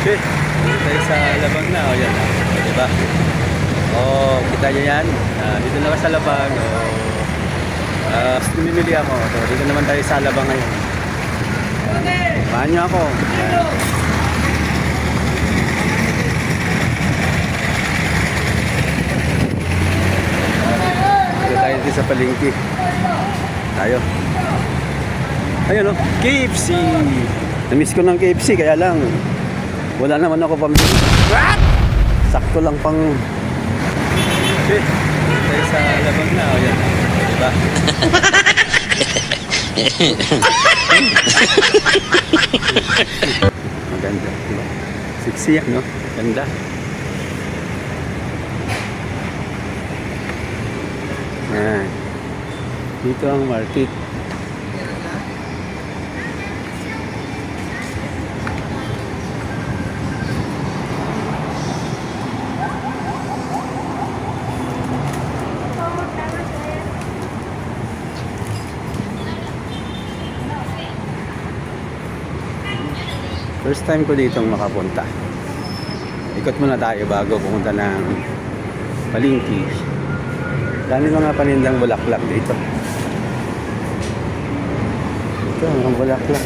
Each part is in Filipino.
Okay, dito tayo sa Alabang na. O yan, diba? Kita nyo yan. Dito naman sa Alabang. Namimili ako. Dito naman tayo sa Alabang ngayon. Samahan nyo ako. Yan. Dito tayo dito sa palengke. Tayo. Ayun o, KFC. Namiss ko ng KFC, kaya lang wala naman ako pambili. Sakto lang pang... Okay, tayo sa Alabang na. O yan, diba? Maganda, diba? Sexy yan, no? Ganda. Yan. Dito ang market. First time ko ditong makapunta. Ikot muna tayo bago pumunta ng palengke. Dami mga panindang bulaklak dito. Ito, mga bulaklak.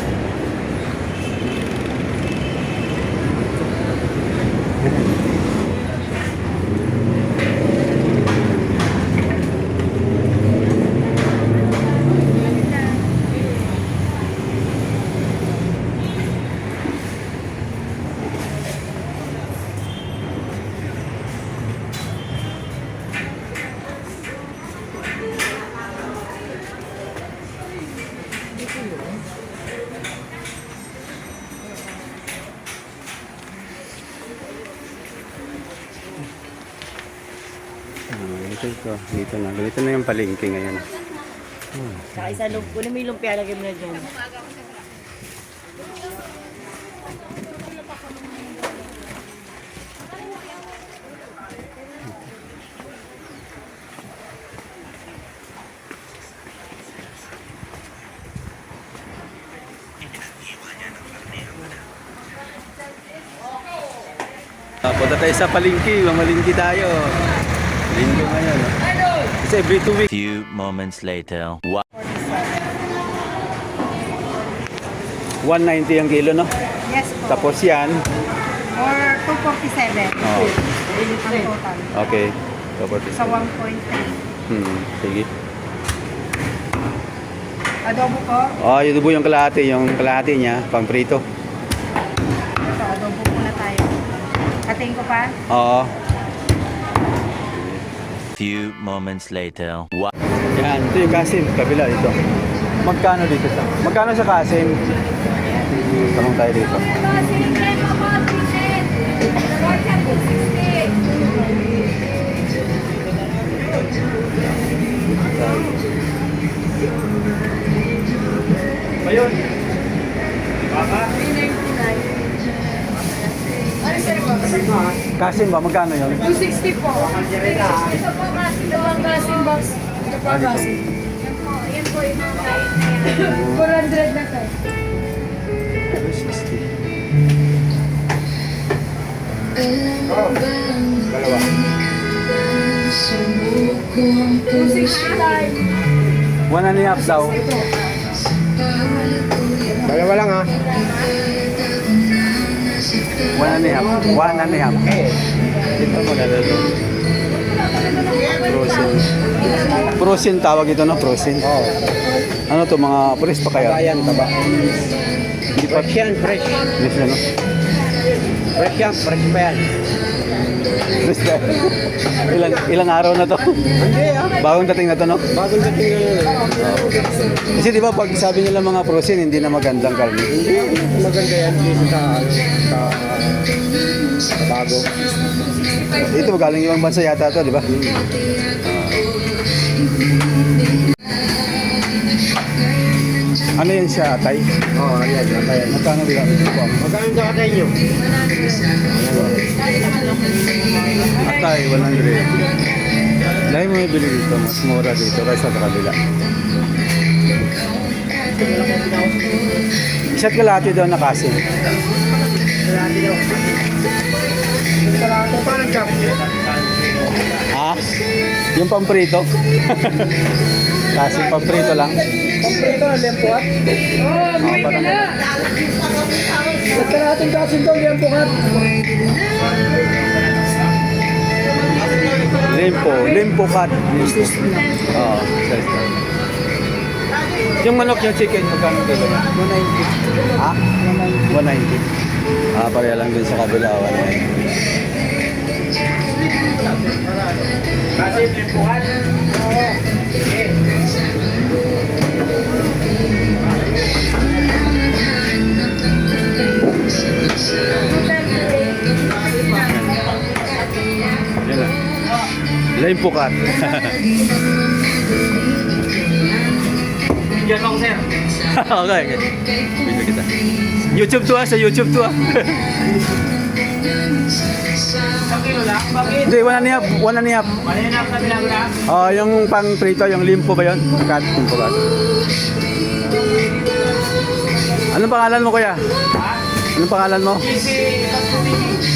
Dito na. Ganito na yung palengke ngayon. Saka isa kunin mo yung lumpia, lagay mo na dyan. Punta tayo sa palengke. Mamalengke tayo. Linggo ngayon. Kasi every 2 weeks. Few moments later. 190 ang kilo, no? Yes po. Tapos yan. Or 247. Oh. Ang total. Okay. Tapos Sa 1.3. Sige. Adobo ko. Yung dubo yung kalahati niya, pang prito. Ito, adobo muna tayo. Katingin ko pa. Oo. Few moments later. Yan, ito yung Kasim, kabila dito. Magkano dito sa? Magkano sa Kasim? Tanong tayo dito. Ayun. Baka? Kasim ba? Magkano yun? 260 po. Ito po kasi dalawang gasing box. Ito po gasing. Yan po yung mga kain na yan. 400 na to. 60. Dalawa. 260. 1.5 daw. Dalawa lang ha. 1.5. 1.5. Ito maganda ito. Frozen. Frozen tawag ito, no? Frozen. Oo. Ano to, mga pulis pa kaya? Ayan, taba. Hindi pa. Fresh yan, fresh. Yes, ano? Fresh yan, fresh pa yan. Pulis pa. Ilang araw na to? Hindi ha. Bagong dating na to, no? Bagong dating na yun. Kasi di ba pag sabi nila mga frozen, hindi na magandang karne. Hindi, maganda yan dito sa bago. Ito galing ibang bansa yata to, di ba? Ano yan siya, atay? Oo, ayan, ayan. Magkano di ba? Magkano sa katay nyo? Atay, 100. Dahil mo ibili dito, mas mura dito kaysa sa kabila. Isa't kalahati daw na kasi. Kalahati daw. Yung pamprito. Kasing pamprito lang. Pamprito na lempuat. Oh, umuwi ka na. Nagkarating kasin to, lempuat. Limpo cut. Oo, size lang. Yung manok yung chicken, magkano kilo? 190. Ha? 190. Ah, pareha lang din sa kabila, 190. Kasi lempuat. Yan lang. Limpo cut. Diyan ako, sir. Okay, okay. Video kita. YouTube to sa YouTube to Isang kilo lang? Bakit? Hindi, one and a half. Malinap na binagula? Oh, yung pang prito, yung limpo ba yun? Limpo cut. Anong pangalan mo, kuya? Anong pangalan mo? Easy.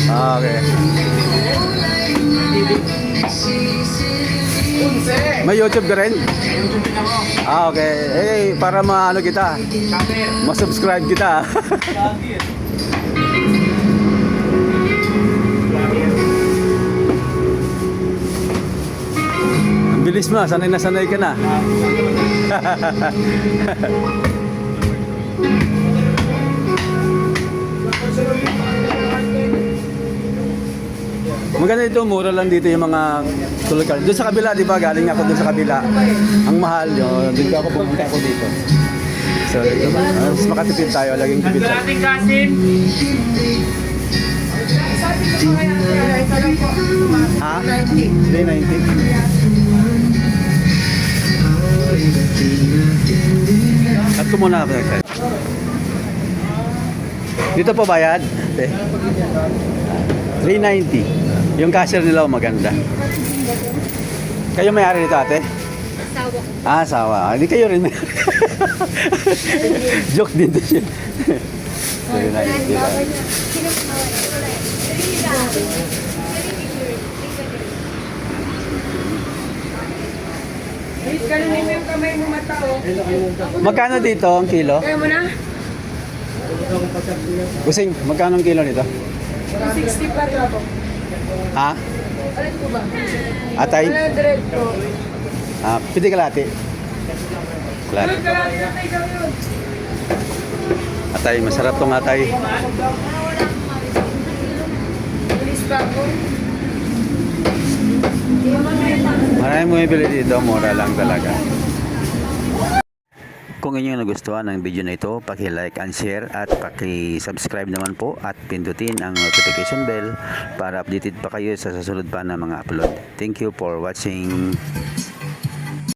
Ah, okay. May YouTube ka rin? YouTube din ako. Ah, okay. Eh, para maano kita, Kapir. ma-subscribe kita. Ang bilis mo, sanay na sanay ka na. Maganda ito, mura lang dito yung mga tulad. Doon sa kabila, di ba? Galing ako doon sa kabila. Ang mahal yun. Doon ako pumunta ako dito. So, dito, mas makatipid tayo. Laging tipid tayo. Nagkarating kasin. Ha? 390. Cut ko muna ako. Dito po bayad? 390. Yung cashier nila maganda. Kayo may-ari dito, ate? Asawa ko. Ah, asawa. Hindi kayo rin. Joke din to siya. 390 lang. Wait, ganun mo yung kamay mo matao. Magkano dito ang kilo? Kaya mo na? Kusing, magkano ang kilo nito? 60 pa rin ako. Ha? Alam ko ba? Atay? 100 po. Ah, piti kalati. Kalati. Kalahati na tayo yun. Atay, masarap tong atay. Bilis pa ako. Maraming bumibili dito, mura lang talaga. Kung inyong nagustuhan ang video na ito, paki-like and share at paki-subscribe naman po at pindutin ang notification bell para updated pa kayo sa susunod pa na mga upload. Thank you for watching.